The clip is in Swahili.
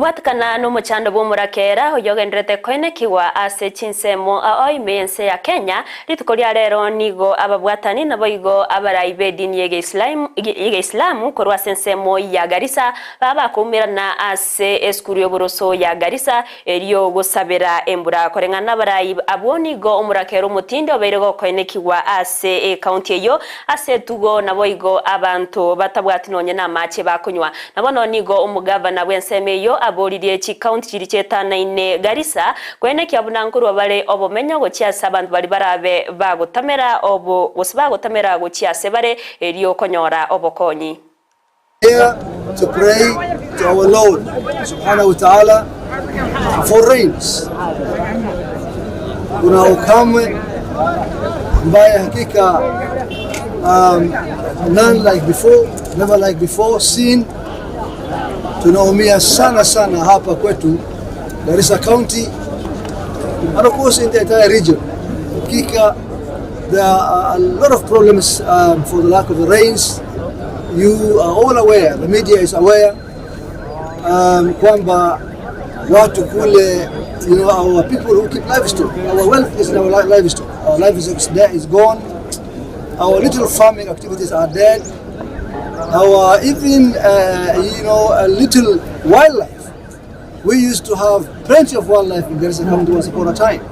Obwatikana n'omukyando bw'omurakera oyogenderete koinekiwa ase chinsemo oime ense ya Kenya rituko lya lero nigo ababwatani nabo igo abarayi b'edini y'Iga Islamu korwa ensemo ya Garissa babakumirana ase esukuru y'oboroso ya Garissa eriyo gusabira embura korengana abarayi abonigo omurakera omutindi obeire gokoinekiwa ase county eyo ase tugo nabo igo abantu batabwati nonye n'amache bakunywa nabo nonigo omugavana bw'enseme eyo aboririe chi county chiri chetanaine Garissa kweneki abunankuru abale obumenyo gochiasa abantu bali barabe bagotamera obo bosiba gotamera gochiase bare eriyo konyora obokonyi. Here to pray to our Lord subhanahu wa ta'ala for rains. Kuna ukame ambaye hakika none like before, never like before seen. Tunaumia sana hapa kwetu Garissa County and of course in the entire region. Hakika there are a lot of problems for the lack of the rains. You are all aware, the media is aware kwamba watu kule, you know, our people who keep livestock, our wealth is in our livestock. Our livestock is gone. Our little farming activities are dead. Our even you know, a little wildlife. We used to have plenty of wildlife in Garissa County once upon a time.